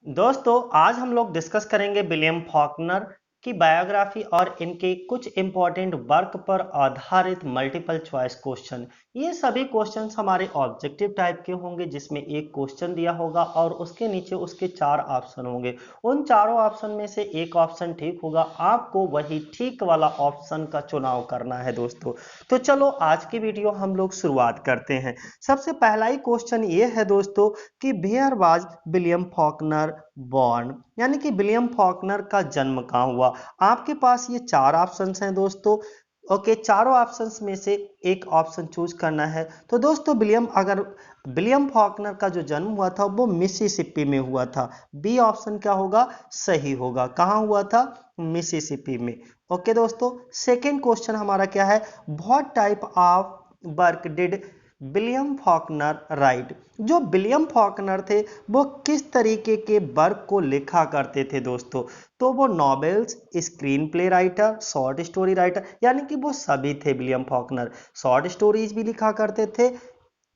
दोस्तों आज हम लोग डिस्कस करेंगे विलियम फॉकनर की बायोग्राफी और इनके कुछ इंपॉर्टेंट वर्क पर आधारित मल्टीपल चॉइस क्वेश्चन। ये सभी क्वेश्चंस हमारे ऑब्जेक्टिव टाइप के होंगे जिसमें एक क्वेश्चन दिया होगा और उसके नीचे उसके 4 ऑप्शन होंगे। उन चारों ऑप्शन में से एक ऑप्शन ठीक होगा, आपको वही ठीक वाला ऑप्शन का चुनाव करना है दोस्तों। तो चलो आज की वीडियो हम लोग शुरुआत करते हैं। सबसे पहला ही क्वेश्चन ये है दोस्तों कि where was William Faulkner born, यानी कि विलियम फॉकनर का जन्म कहाँ हुआ। आपके पास ये 4 ऑप्शंस हैं दोस्तों। ओके, चारों ऑप्शंस में से एक ऑप्शन चूज करना है। तो दोस्तों विलियम फॉकनर का जो जन्म हुआ था वो मिसिसिपी में हुआ था। बी ऑप्शन क्या होगा, सही होगा। कहाँ हुआ था, मिसिसिपी में। ओके दोस्तों, सेकेंड क्वेश्चन हमारा क्या है, what type of work did William Faulkner right. जो विलियम फॉकनर थे वो किस तरीके के वर्क को लिखा करते थे दोस्तों। तो वो novels, screen play writer, short story writer, यानी कि वो सभी थे विलियम फॉकनर। शॉर्ट स्टोरीज भी लिखा करते थे,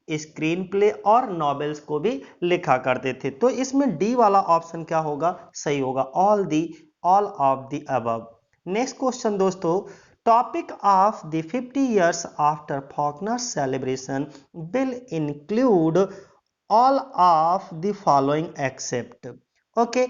स्क्रीन प्ले और नॉवेल्स को भी लिखा करते थे। तो इसमें डी वाला ऑप्शन क्या होगा, सही होगा, all of the above. Next question दोस्तों, topic of the 50 years after Faulkner celebration will include all of the following except. Okay,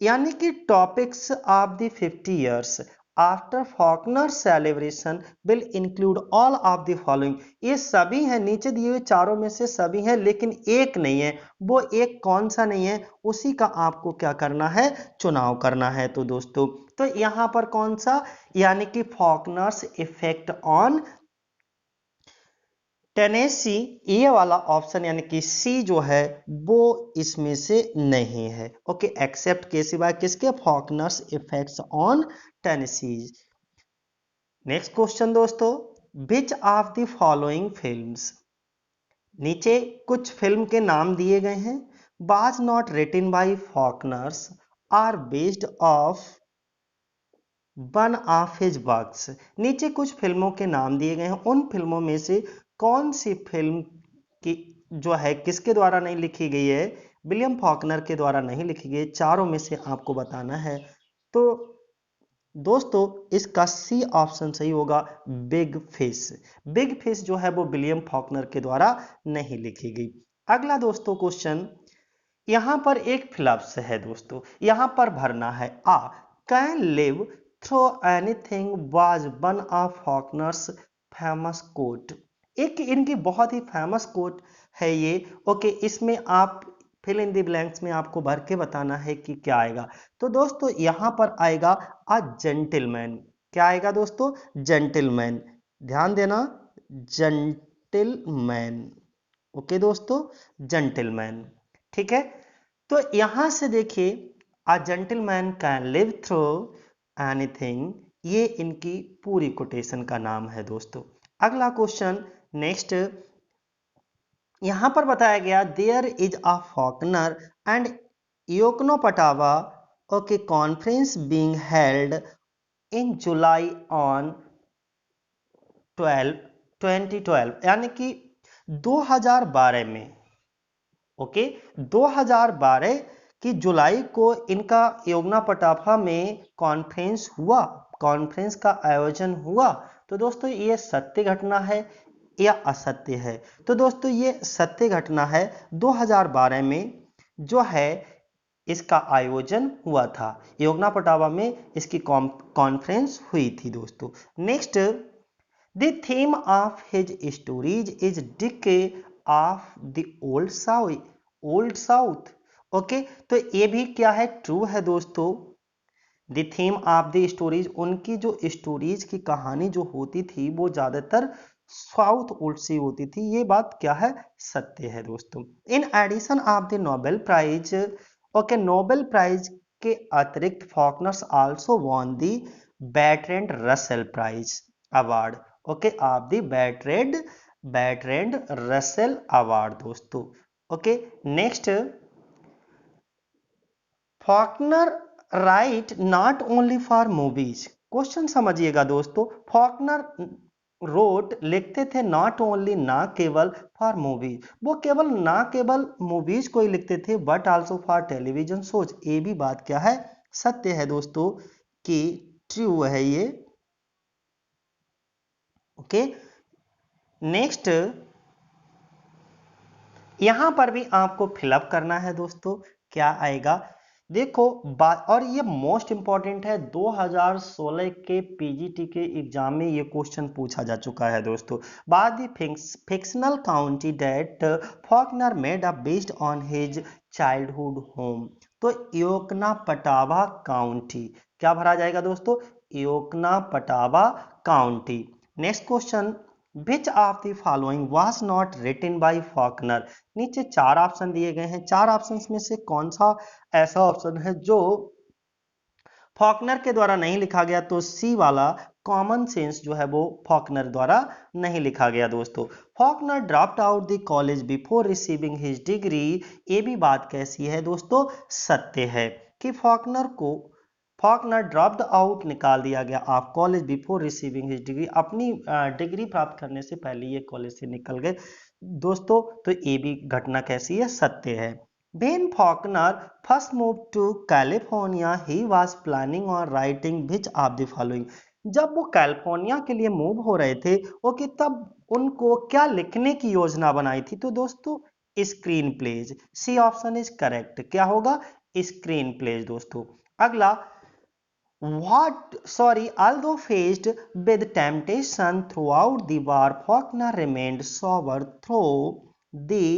यानी कि topics of the 50 years after Faulkner celebration will include all of the following. ये सभी हैं, नीचे दिए हुए चारों में से सभी हैं, लेकिन एक नहीं है। वो एक कौन सा नहीं है, उसी का आपको क्या करना है, चुनाव करना है। तो दोस्तों, तो यहां पर कौन सा, यानी कि फॉकनर्स इफेक्ट ऑन टेनेसी, ये वाला ऑप्शन यानी कि सी जो है वो इसमें से नहीं है। ओके, एक्सेप्ट के सिवाय किसके, Faulkner's effects on Tennessee. Next question दोस्तों, which of the following films, नीचे कुछ फिल्म के नाम दिए गए हैं, was not written by Faulkner's or based of one of his works. नीचे कुछ फिल्मों के नाम दिए गए हैं, उन फिल्मों में से कौन सी फिल्म की जो है किसके द्वारा नहीं लिखी गई है, विलियम फॉकनर के द्वारा नहीं लिखी गई। चारों में से आपको बताना है। तो दोस्तों इसका सी ऑप्शन सही होगा, बिग फिश। बिग फिश जो है वो विलियम फॉकनर के द्वारा नहीं लिखी गई। अगला दोस्तों क्वेश्चन, यहां पर एक फिलप्स है दोस्तों, यहां पर भरना है आ can live through anything was one of Faulkner's famous quote. एक इनकी बहुत ही फेमस कोट है ये। ओके, इसमें आप फिल इन द ब्लैंक्स में आपको भर के बताना है कि क्या आएगा। तो दोस्तों यहां पर आएगा अ जेंटलमैन। क्या आएगा दोस्तों, जेंटलमैन। ध्यान देना, जेंटलमैन। ओके दोस्तों, जेंटलमैन। ठीक है, तो यहां से देखिए, a gentleman can live through anything, ये इनकी पूरी कोटेशन का नाम है दोस्तों। अगला क्वेश्चन, नेक्स्ट, यहां पर बताया गया there is a Faulkner and Yoknapatawpha okay conference being held in July on 12 2012, यानी कि 2012 में। ओके, 2012 की जुलाई को इनका योगना पटाफा में कॉन्फ्रेंस हुआ, कॉन्फ्रेंस का आयोजन हुआ। तो दोस्तों ये सत्य घटना है या असत्य है। तो दोस्तों ये सत्य घटना है, 2012 में जो है इसका आयोजन हुआ था, योगना पटावा में इसकी कॉन्फ्रेंस हुई थी दोस्तों। Next, the theme of his stories is decay of the old south। Okay, तो ये भी क्या है, ट्रू है दोस्तों। The theme of the stories, उनकी जो स्टोरीज की कहानी जो होती थी वो ज्यादातर साउथ ओल्ड से होती थी। ये बात क्या है, सत्य है दोस्तों। In addition of the Nobel prize, okay, Nobel prize के अतिरिक्त Faulkner's also won the Bertrand Russell prize award. Okay, of the Bertrand Russell award दोस्तों। Okay, next, Faulkner write not only for movies. Question समझिएगा दोस्तों, Faulkner road लिखते थे not only, ना केवल for movies, वो केवल ना केवल मूवीज को ही लिखते थे but also for television shows. ये भी बात क्या है, सत्य है दोस्तों कि ट्रू है ये। ओके, नेक्स्ट यहां पर भी आपको फिलअप करना है दोस्तों। क्या आएगा देखो बात, और ये मोस्ट इंपॉर्टेंट है, 2016 के पीजीटी के एग्जाम में ये क्वेश्चन पूछा जा चुका है दोस्तों। बाद fictional county that Faulkner made up based on his childhood home. तो योकना पटावा काउंटी क्या भरा जाएगा दोस्तों, Yoknapatawpha county. Next question, which of the following was not written by Faulkner. नीचे चार ऑप्शन दिए गए हैं, चार ऑप्शंस में से कौन सा ऐसा ऑप्शन है जो फॉकनर के द्वारा नहीं लिखा गया, तो सी वाला कॉमन सेंस जो है वो फॉकनर द्वारा नहीं लिखा गया दोस्तों। Faulkner dropped out the college before receiving his degree. ये भी बात कैसी है दोस्तों, सत्य है कि फॉकनर ड्रॉप्ड आउट निकाल दिया गया of college before receiving his degree, अपनी डिग्री प्राप्त करने से पहले ये कॉलेज से निकल गए दोस्तों। तो ये भी घटना कैसी है, सत्य है। When Faulkner first moved to California, he was planning on writing which of the following। जब वो कैलिफोर्निया के लिए मूव हो रहे थे, ओके, तब उनको क्या लिखने की योजना बनाई थी, तो दोस्तों screen plays. C option is correct, क्या होगा, स्क्रीन प्लेज दोस्तों। अगला, although faced with temptation throughout the war, Faulkner remained sober through the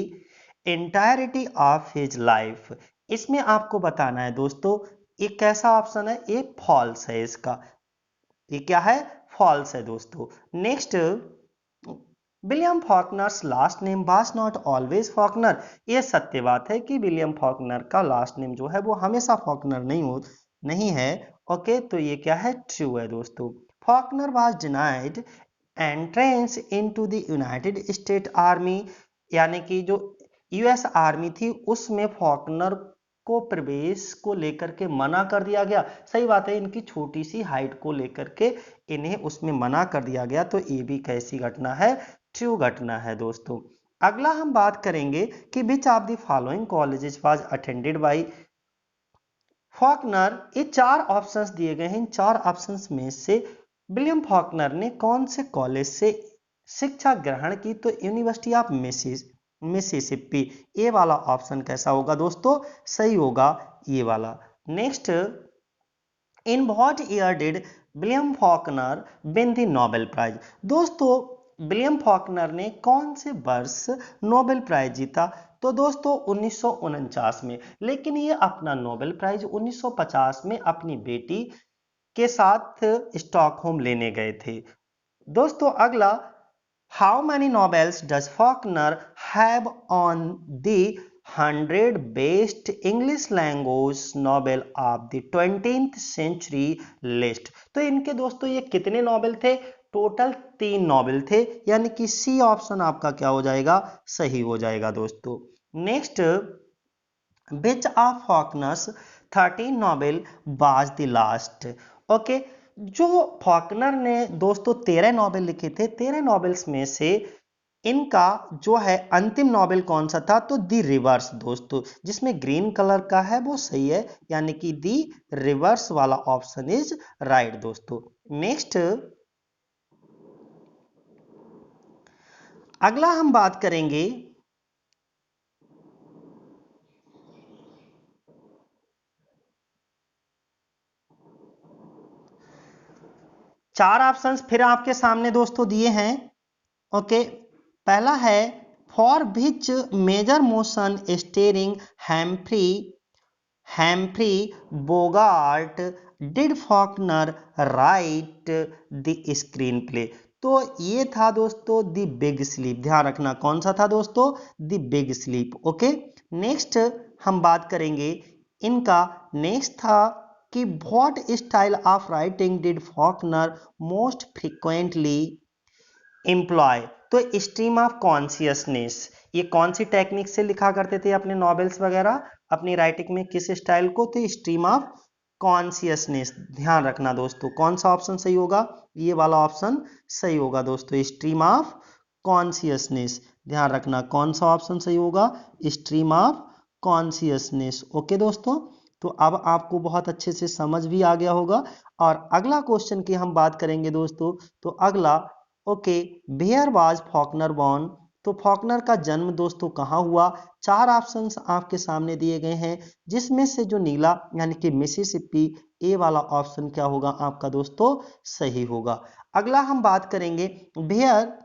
entirety of his life। इसमें आपको बताना है दोस्तों, ये कैसा ऑप्शन है, ये फॉल्स है इसका, ये क्या है, फॉल्स है दोस्तों। Next, William Faulkner's last name was not always Faulkner. ये सत्य बात है कि विलियम फॉकनर का लास्ट नेम जो है वो हमेशा फॉकनर नहीं है। ओके, तो ये क्या है, ट्रू है दोस्तों। Faulkner was denied entrance into the United state army, यानी कि जो यूएस आर्मी थी उसमें फॉकनर को प्रवेश को लेकर के मना कर दिया गया। सही बात है, इनकी छोटी सी हाइट को लेकर के इन्हें उसमें मना कर दिया गया, तो ये भी कैसी घटना है, ट्रू घटना है दोस्तों। अगला हम बात करेंगे कि विच of the following colleges was attended by Faulkner. ये चार ऑप्शंस दिए गए हैं, इन चार ऑप्शंस में से विलियम फॉकनर ने कौन से कॉलेज से शिक्षा ग्रहण की, तो यूनिवर्सिटी ऑफ मिसिसिपी। ये वाला ऑप्शन कैसा होगा दोस्तों, सही होगा ये वाला। Next, in what year did William Faulkner win the Nobel prize. दोस्तों विलियम फॉकनर ने कौन से वर्ष नोबेल प्राइज जीता, तो दोस्तों 1949 में। लेकिन ये अपना नोबेल प्राइज 1950 में अपनी बेटी के साथ स्टॉकहोम लेने गए थे दोस्तों। अगला, how many novels does Faulkner have on the 100 best English language novel of the 20th century list. तो इनके दोस्तों ये कितने नोबेल थे, टोटल 3 नोबेल थे, यानी कि सी ऑप्शन आपका क्या हो जाएगा, सही हो जाएगा दोस्तों। Next, which of Faulkner's 13 Nobel was the last. Okay, जो फॉकनर ने दोस्तों 13 नोबेल लिखे थे, 13 नोबेल्स में से इनका जो है अंतिम नोबेल कौन सा था, तो दी रिवर्स दोस्तों, जिसमें ग्रीन कलर का है वो सही है, यानी कि दी रिवर्स वाला ऑप्शन इज राइट दोस्तों। नेक्स्ट, अगला हम बात करेंगे चार ऑप्शंस फिर आपके सामने दोस्तों दिए हैं। ओके, पहला है for which major motion starring Humphrey Bogart did Faulkner write the screen play. तो ये था दोस्तों द बिग स्लीप, ध्यान रखना कौन सा था दोस्तों, the big sleep. Okay, next हम बात करेंगे इनका, नेक्स्ट था कि what style of writing did Faulkner most frequently employ. तो स्ट्रीम ऑफ कॉन्शियसनेस, ये कौन सी टेक्निक से लिखा करते थे अपने नॉवेल्स वगैरह, अपनी राइटिंग में किस स्टाइल को, तो स्ट्रीम ऑफ कॉन्शियसनेस। ध्यान रखना दोस्तों, कौन सा ऑप्शन सही होगा? ये वाला ऑप्शन सही होगा दोस्तों, स्ट्रीम ऑफ कॉन्शियसनेस। ध्यान रखना कौन सा ऑप्शन सही होगा? Stream of consciousness. ओके दोस्तों, तो अब आपको बहुत अच्छे से समझ भी आ गया होगा। और अगला क्वेश्चन की हम बात करेंगे दोस्तों, तो अगला, okay, where was Faulkner born? तो फॉकनर का जन्म दोस्तों कहाँ हुआ? चार ऑप्शंस आपके सामने दिए गए हैं, जिसमें से जो नीला यानी कि मिसिसिपी, ए वाला ऑप्शन क्या होगा आपका दोस्तों? सही होगा। अगला हम बात करेंगे, where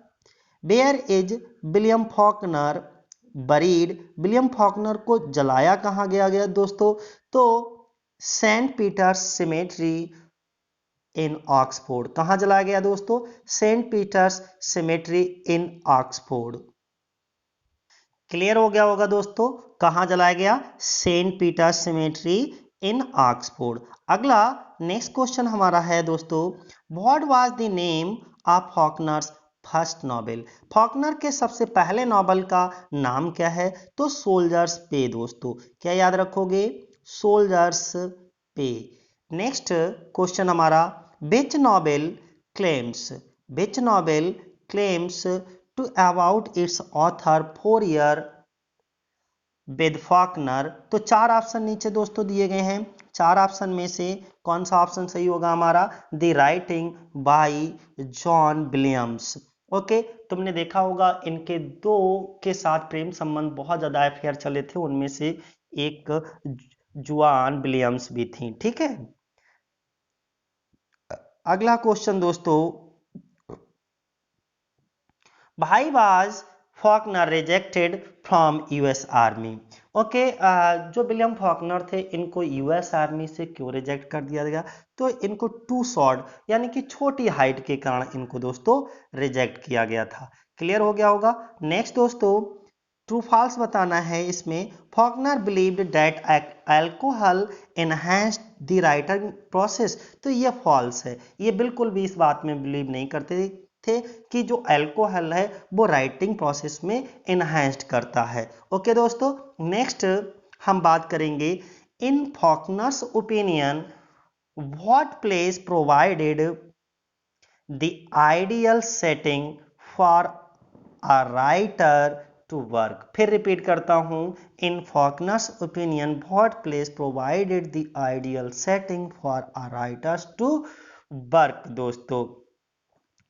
where is William Faulkner buried? William Faulkner को जलाया कहाँ गया दोस्तों? तो Saint Peter's cemetery in Oxford. कहाँ जलाया गया दोस्तों? Saint Peter's cemetery in Oxford. Clear हो गया होगा दोस्तों, कहाँ जलाया गया? Saint Peter's cemetery in Oxford. अगला नेक्स्ट क्वेश्चन हमारा है दोस्तों, what was the name of Faulkner's first novel? Faulkner के सबसे पहले नॉवेल का नाम क्या है? तो सोल्जर्स पे दोस्तों। क्या याद रखोगे? सोल्जर्स पे। नेक्स्ट क्वेश्चन हमारा, which novel claims which novel claims to about its author 4 year with Faulkner? तो चार ऑप्शन नीचे दोस्तों दिए गए हैं, चार ऑप्शन में से कौन सा ऑप्शन सही होगा हमारा? The writing by John Williams. Okay, तुमने देखा होगा इनके दो के साथ प्रेम संबंध, बहुत ज्यादा अफेयर चले थे, उनमें से एक जुआन विलियम्स भी थी। ठीक है, अगला क्वेश्चन दोस्तों, भाई was Faulkner rejected from US army? Okay, जो विलियम फॉकनर थे, इनको यूएस आर्मी से क्यों रिजेक्ट कर दिया गया? तो इनको टू शॉर्ट यानी कि छोटी हाइट के कारण इनको दोस्तों रिजेक्ट किया गया था। क्लियर हो गया होगा। नेक्स्ट दोस्तों, ट्रू फॉल्स बताना है इसमें। Faulkner believed that alcohol enhanced the writing process? तो ये फॉल्स है, ये बिल्कुल भी इस बात में बिलीव नहीं करते थे कि जो अल्कोहल है वो राइटिंग प्रोसेस में एनहांस्ड करता है। ओके दोस्तों, नेक्स्ट हम बात करेंगे, in Faulkner's opinion what place provided the ideal setting for a writer to work? फिर रिपीट करता हूं, in Faulkner's opinion what place provided the ideal setting for a writers to work? दोस्तों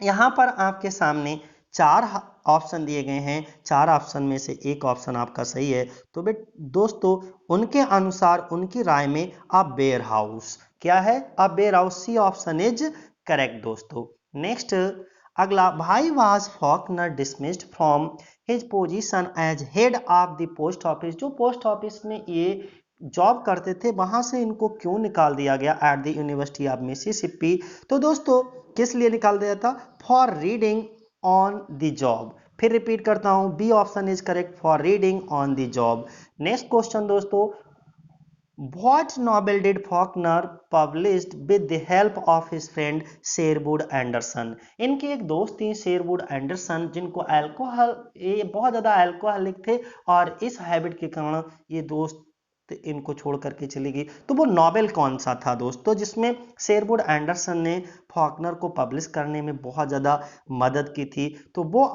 यहां पर आपके सामने चार ऑप्शन दिए गए हैं, चार ऑप्शन में से एक ऑप्शन आपका सही है। तो दोस्तों उनके अनुसार, उनकी राय में अ वेयर हाउस। क्या है? A warehouse, C option is correct दोस्तों। नेक्स्ट अगला, भाई was Faulkner dismissed from his position as head of the post office? जो पोस्ट ऑफिस में ये जॉब करते थे, वहां से इनको क्यों निकाल दिया गया at the University of Mississippi? तो दोस्तों किस लिए निकाल दिया था? For reading on the job. फिर रिपीट करता हूं, B option is correct, for reading on the job. Next question दोस्तों, What novel did Faulkner published with the help of his friend Sherwood Anderson? इनके एक दोस्त थी शेरवुड एंडरसन, जिनको alcohol, ये बहुत ज्यादा अल्कोहलिक थे और इस हैबिट के कारण ये दोस्त इनको छोड़ करके चली गई। तो वो नॉवेल कौन सा था दोस्तों जिसमें शेरवुड एंडरसन ने फॉकनर को पब्लिश करने में बहुत ज्यादा मदद की थी? तो वो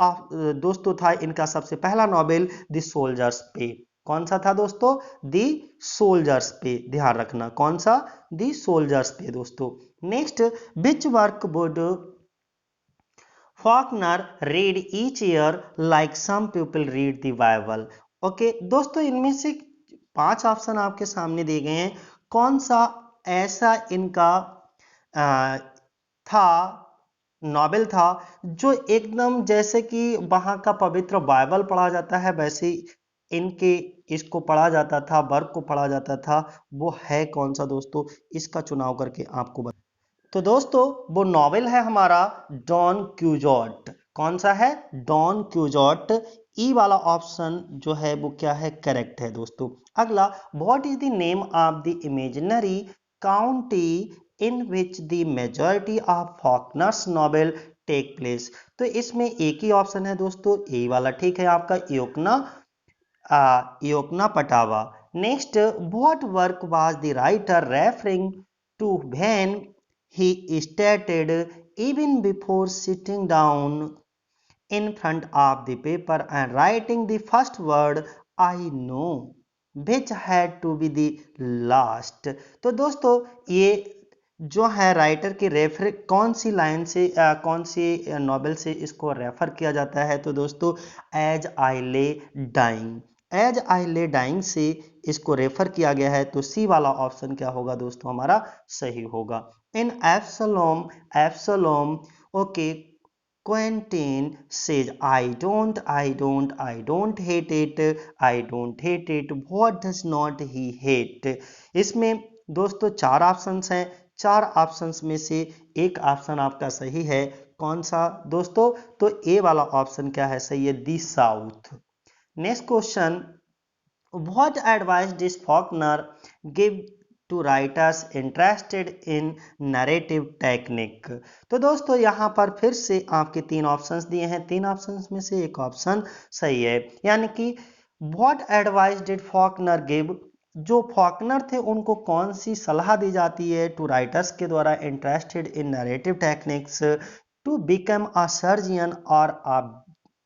दोस्तों था इनका सबसे पहला नॉवेल द सोल्जर्स पे। कौन सा था दोस्तों? दी सोल्जर्स पे। ध्यान रखना कौन सा? दी सोल्जर्स पे दोस्तों। Next, which work would Faulkner read each year like some people read the Bible? Okay दोस्तों, इनमें से पांच ऑप्शन आपके सामने दिए गए हैं, कौन सा ऐसा इनका था नॉवेल था जो एकदम जैसे कि वहां का पवित्र बाइबल पढ़ा जाता है, वैसे इनके इसको पढ़ा जाता था, वर्क को पढ़ा जाता था? वो है कौन सा दोस्तों? इसका चुनाव करके आपको बता। तो दोस्तों वो नॉवेल है हमारा डॉन क्यूजॉट। कौन सा है? डॉन क्यूजॉट। ई वाला ऑप्शन जो है वो क्या है? करेक्ट है दोस्तों। अगला, what is the name of the imaginary county in which the majority of Faulkner's novel take place? तो इसमें एक ही ऑप्शन है दोस्तों, ए वाला ठीक है आपका, Yoknapatawpha. Next, what work was the writer referring to when he stated even before sitting down in front of the paper and writing the first word I know which had to be the last। तो दोस्तों ये जो है writer की refer कौन सी line से कौन सी novel से इसको रेफर किया जाता है, तो दोस्तों as I lay dying, as I lay dying से इसको रेफर किया गया है। तो सी वाला ऑप्शन क्या होगा दोस्तों, हमारा सही होगा। इन एब्सलोम, एब्सलोम okay Quentin says, I don't hate it, I don't hate it. What does not he hate? इसमें दोस्तों चार ऑप्शंस हैं, चार ऑप्शंस में से एक ऑप्शन आपका सही है। कौन सा दोस्तों, तो ए वाला ऑप्शन क्या है, सही है, the South. Next question, what advice does Faulkner give to writers interested in narrative technique? तो दोस्तों यहाँ पर फिर से आपके तीन ऑप्शंस दिए हैं, तीन ऑप्शंस में से एक ऑप्शन सही है, यानी कि what advice did Faulkner give, जो फॉकनर थे उनको कौन सी सलाह दी जाती है टू राइटर्स के द्वारा interested in narrative techniques to become a surgeon और अ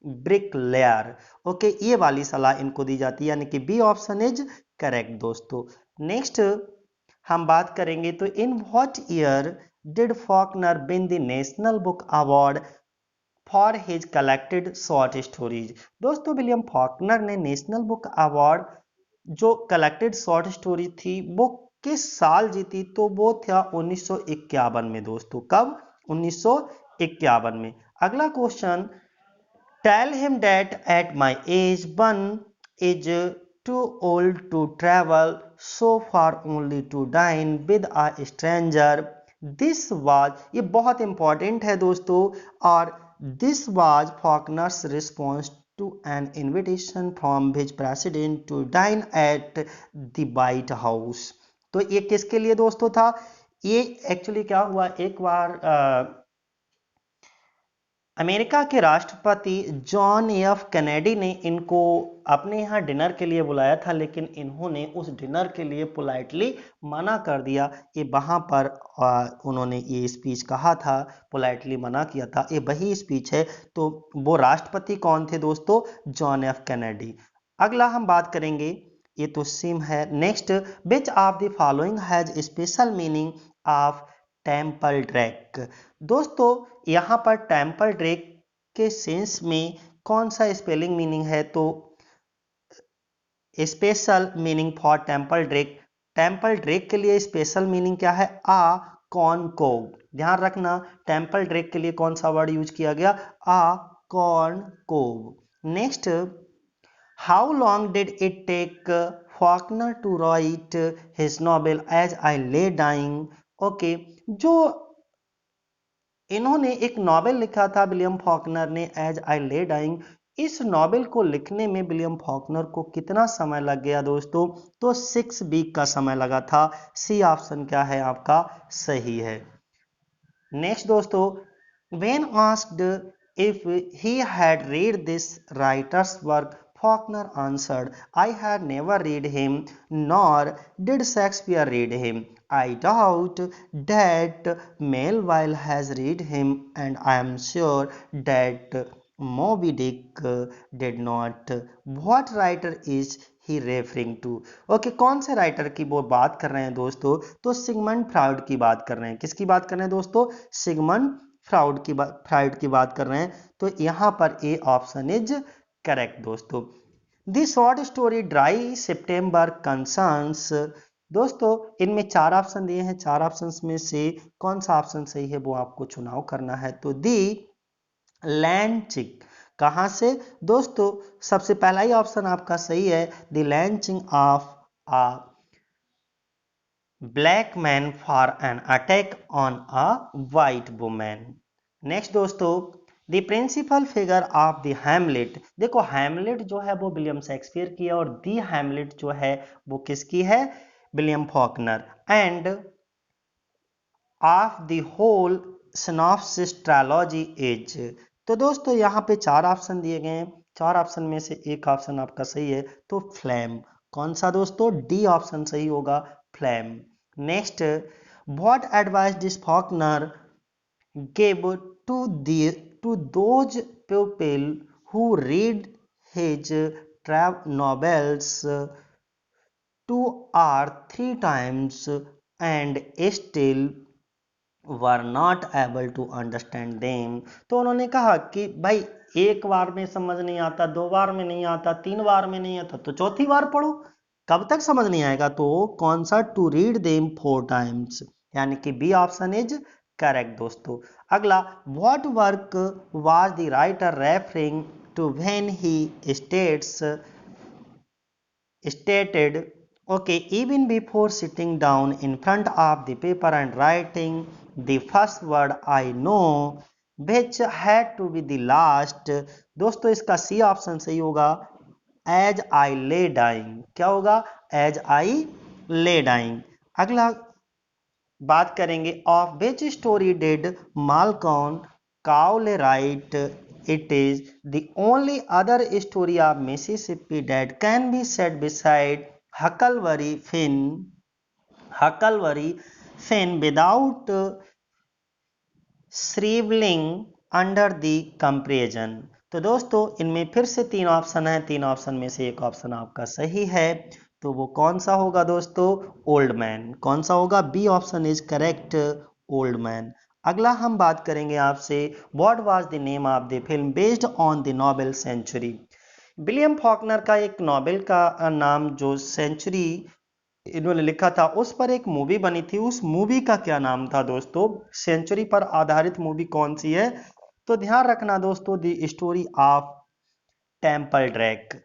ब्रिक लेयर। ओके, ये वाली सलाह इनको दी जाती है, यानी कि बी ऑप्शन इज करेक्ट दोस्तों। नेक्स्ट हम बात करेंगे, तो इन what year did Faulkner win the national book award for his collected short stories. दोस्तों विलियम फॉकनर ने नेशनल बुक अवार्ड जो कलेक्टेड शॉर्ट स्टोरी थी वो किस साल जीती, तो वो था 1951 में दोस्तों। कब, 1951 में। अगला question, tell him that at my age one is too old to travel so far only to dine with a stranger। this was, ये बहुत इंपॉर्टेंट है दोस्तों, और this was Faulkner's response to an invitation from his president to dine at the White House। तो ये किसके लिए दोस्तों था, ये एक्चुअली क्या हुआ, एक बार अमेरिका के राष्ट्रपति जॉन एफ कैनेडी ने इनको अपने यहाँ डिनर के लिए बुलाया था, लेकिन इन्होंने उस डिनर के लिए पोलाइटली मना कर दिया। ये वहाँ पर उन्होंने ये स्पीच कहा था, पोलाइटली मना किया था, ये वही स्पीच है। तो वो राष्ट्रपति कौन थे दोस्तों, जॉन एफ कैनेडी। अगला हम बात करेंगे, ये तो सेम है। Next, which of the following has special meaning of temple drag. दोस्तों यहाँ पर टेम्पल ड्रैग के सेंस में कौन सा स्पेलिंग मीनिंग है, तो special meaning for temple drag, temple drag के लिए स्पेशल मीनिंग क्या है, आ कॉनकोव। ध्यान रखना टेम्पल ड्रैग के लिए कौन सा वर्ड यूज किया गया, आ कॉनकोव। Next, how long did it take Faulkner to write his novel as I lay dying. Okay, जो इन्होंने एक नॉवेल लिखा था विलियम फॉकनर ने, एज आई ले डाइंग, इस नॉवेल को लिखने में विलियम फॉकनर को कितना समय लग गया दोस्तों, तो 6 वीक का समय लगा था। सी ऑप्शन क्या है आपका सही है। नेक्स्ट दोस्तों, when asked if he had read this writers work, Faulkner answered, I had never read him, nor did Shakespeare read him. I doubt that Melville has read him, and I am sure that Moby Dick did not. What writer is he referring to? Okay, कौन से writer की वो बात कर रहे हैं दोस्तों, तो सिगमंड फ्राउड की बात कर रहे हैं। किसकी बात कर रहे हैं दोस्तों, सिगमंड फ्राउड की बात कर रहे हैं। तो यहाँ पर ए ऑप्शन इज करेक्ट दोस्तों। दी शॉर्ट स्टोरी ड्राई सितंबर कंसर्न्स। दोस्तों इनमें चार ऑप्शन दिए हैं, चार ऑप्शंस में से कौन सा ऑप्शन सही है वो आपको चुनाव करना है। तो दी लैंचिंग, कहां से दोस्तों, सबसे पहला ही ऑप्शन आपका सही है, the lynching of a black man for an attack on a white women. Next दोस्तों, the principal figure of the hamlet. देखो हैमलेट जो है वो विलियम शेक्सपियर की है, और दी हैमलेट जो है वो किसकी है, William Faulkner. End of the whole synopsis trilogy is. तो दोस्तों यहाँ पे चार ऑप्शन दिए गए हैं, चार ऑप्शन में से एक ऑप्शन आपका सही है, तो फ्लेम। कौन सा दोस्तों, डी ऑप्शन सही होगा, flame. Next, What advice did Faulkner give to those people who read his novels two or three times and still were not able to understand them? तो उन्होंने कहा कि भाई एक बार में समझ नहीं आता, दो बार में नहीं आता, तीन बार में नहीं आता, तो चौथी बार पढ़ो। कब तक समझ नहीं आएगा? तो कौन सा? टू रीड देम 4 टाइम्स, यानी कि बी ऑप्शन इज करेक्ट दोस्तों। अगला, what work was the writer referring to when he stated, okay, even before sitting down in front of the paper and writing the first word I know, which had to be the last? दोस्तों इसका C option सही होगा, as I lay dying. क्या होगा? As I lay dying. अगला बात करेंगे, of which story did Malcolm Cowley write, it is the only other story of Mississippi that can be said beside Huckleberry Finn without shrivelling under the comparison. तो दोस्तों इनमें फिर से तीन option है, तीन ऑप्शन में से एक ऑप्शन आपका सही है, तो वो कौन सा होगा दोस्तों? Old man. कौन सा होगा? B option is correct, old man. अगला हम बात करेंगे आपसे, what was the name of the film based on the novel century? William Faulkner का एक नॉवेल का नाम जो सेंचुरी इन्होंने लिखा था, उस पर एक मूवी बनी थी। उस मूवी का क्या नाम था दोस्तों? सेंचुरी पर आधारित मूवी कौन सी है? तो ध्यान रखना दोस्तों, the story of Temple Drake.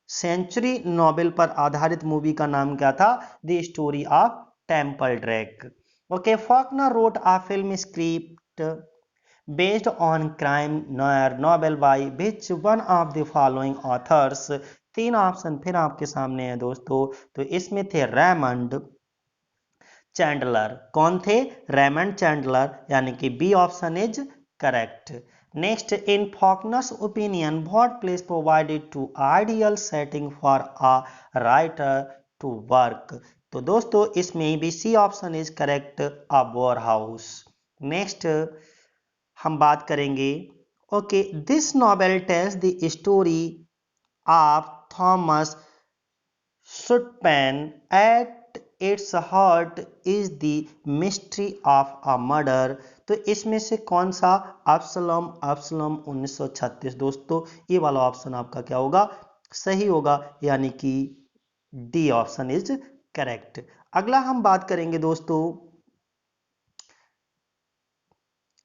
Century novel पर आधारित मूवी का नाम क्या था? The story of Temple Drake. Okay, Faulkner wrote a film script based on crime noir novel by which one of the following authors? तीन option फिर आपके सामने है दोस्तों, तो इसमें थे रेमंड चैंडलर। कौन थे? रेमंड चैंडलर, यानी कि B option is correct. Next, in Faulkner's opinion what place provided to ideal setting for a writer to work? तो दोस्तों इसमें भी C option is correct, a war house. Next हम बात करेंगे, okay, this novel tells the story of Thomas Sutpen. At its heart is the mystery of a murder. तो इसमें से कौन सा? अब्सलम 1936 दोस्तों, ये वाला ऑप्शन आपका क्या होगा? सही होगा, यानी कि डी ऑप्शन इज करेक्ट। अगला हम बात करेंगे दोस्तों,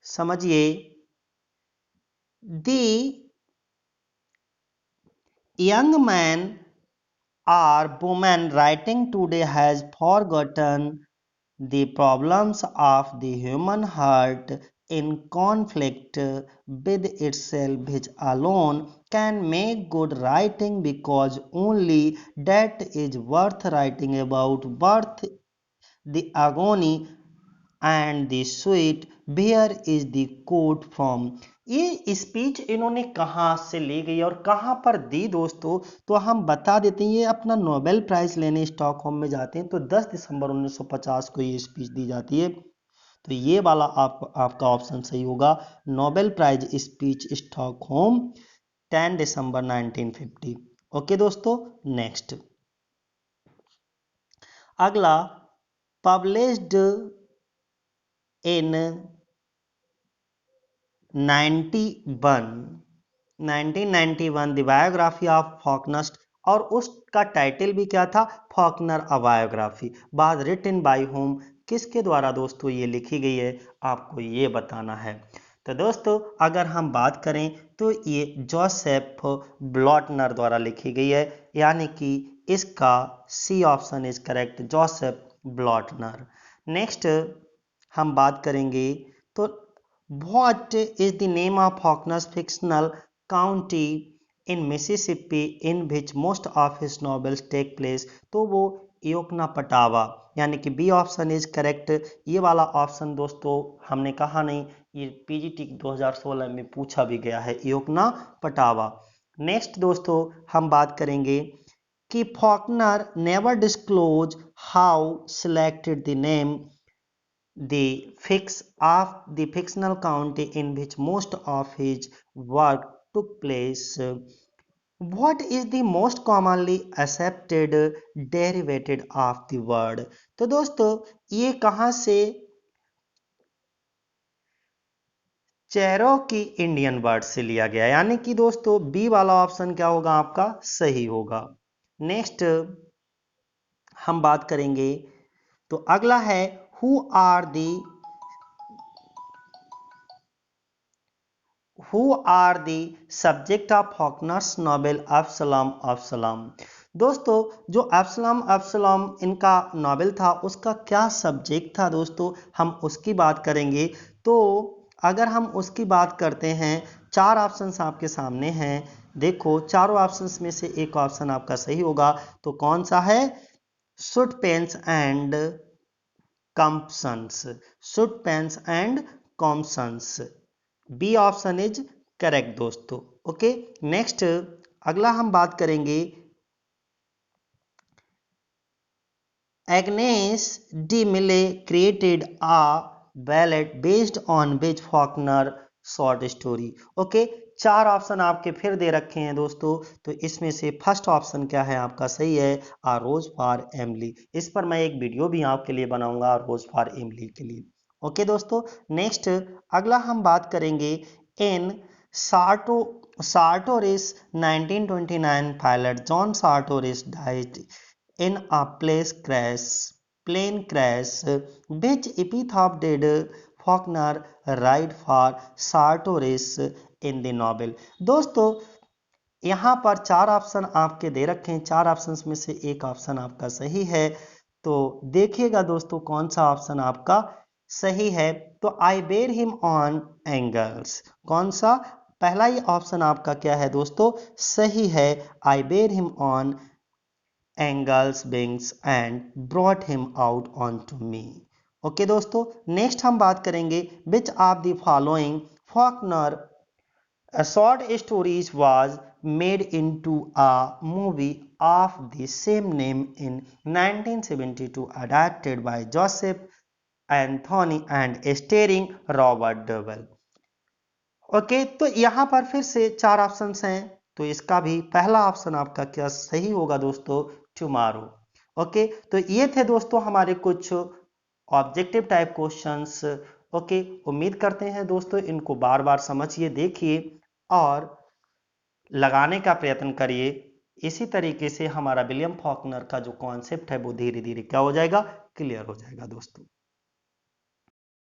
समझिए, the young man or woman writing today has forgotten the problems of the human heart in conflict with itself, which alone can make good writing, because only that is worth writing about, worth the agony and the sweet. Where is the quote from? ये speech इन्होंने कहाँ से ली गई और कहाँ पर दी दोस्तों? तो हम बता देते हैं, ये अपना नोबेल प्राइज लेने स्टॉकहोम में जाते हैं, तो 10 दिसंबर 1950 को ये स्पीच दी जाती है। तो ये वाला आपका ऑप्शन सही होगा, नोबेल प्राइज स्पीच स्टॉकहोम 10 दिसंबर 1950। ओके दोस्तों, नेक्स्ट अगला, published in 1991 the biography of फॉकनस्ट, और उसका टाइटल भी क्या था? Faulkner a biography. बाद रिटन बाय होम, किसके द्वारा दोस्तों ये लिखी गई है? आपको ये बताना है। तो दोस्तों अगर हम बात करें तो ये जोसेफ ब्लॉटनर द्वारा लिखी गई है, यानी कि इसका C option is correct, Joseph Blotner. Next हम बात करेंगे, तो what is the name of Faulkner's fictional county in Mississippi in which most of his novels take place? तो वो योकना पटावा, यानी कि बी ऑप्शन इज करेक्ट। ये वाला ऑप्शन दोस्तों हमने कहा नहीं, ये पीजीटी 2016 में पूछा भी गया है, योकना पटावा। नेक्स्ट दोस्तों हम बात करेंगे कि Faulkner never disclose how selected the name the fictional county in which most of his work took place. What is the most commonly accepted derivative of the word? तो दोस्तों ये कहाँ से चेरोकी इंडियन वर्ड से लिया गया, यानी कि दोस्तों बी वाला ऑप्शन क्या होगा आपका सही होगा। नेक्स्ट हम बात करेंगे तो अगला है who are the subject of Faulkner's Nobel Absalom. दोस्तों जो अब्सलम इनका नोबेल था उसका क्या सब्जेक्ट था दोस्तों, हम उसकी बात करेंगे। तो अगर हम उसकी बात करते हैं, चार ऑप्शंस आपके सामने हैं, देखो चारों ऑप्शंस में से एक ऑप्शन आपका सही होगा। तो कौन सा है? Sutpens and Compsons. Sutpens and Compsons, B option is correct दोस्तों। ओके, नेक्स्ट अगला हम बात करेंगे Agnes de Mille created a ballet based on which Faulkner short story. Okay, चार ऑप्शन आपके फिर दे रखे हैं दोस्तों, तो इसमें से फर्स्ट ऑप्शन क्या है आपका सही है, आ रोज फॉर एमली। इस पर मैं एक वीडियो भी आपके लिए बनाऊंगा रोज फॉर एमली के लिए। ओके दोस्तों, नेक्स्ट अगला हम बात करेंगे in Sarto Sartoris 1929 pilot John Sartoris died in a plane crash. Which epitaph did Faulkner write for Sartoris in the novel? दोस्तों यहाँ पर चार ऑप्शन आपके दे रखे हैं, चार ऑप्शंस में से एक ऑप्शन आपका सही है। तो देखिएगा दोस्तों कौन सा ऑप्शन आपका सही है। तो आई बेर हिम ऑन एंगल्स, कौन सा? पहला ही ऑप्शन आपका क्या है दोस्तों, सही है, I bear him on angels wings and brought him out on to me. Okay दोस्तों, नेक्स्ट हम बात करेंगे which of the following Faulkner short stories was made into a movie of the same name in 1972 adapted by Joseph Anthony and starring Robert Duvall. Okay, तो यहां पर फिर से चार ऑप्शंस हैं, तो इसका भी पहला ऑप्शन आपका क्या सही होगा दोस्तों, टुमारो। ओके, तो ये थे दोस्तों हमारे कुछ ऑब्जेक्टिव टाइप क्वेश्चंस। ओके, उम्मीद करते हैं दोस्तों इनको बार बार समझिए, देखिए और लगाने का प्रयत्न करिए। इसी तरीके से हमारा विलियम फॉकनर का जो कॉन्सेप्ट है वो धीरे धीरे क्या हो जाएगा, क्लियर हो जाएगा दोस्तों।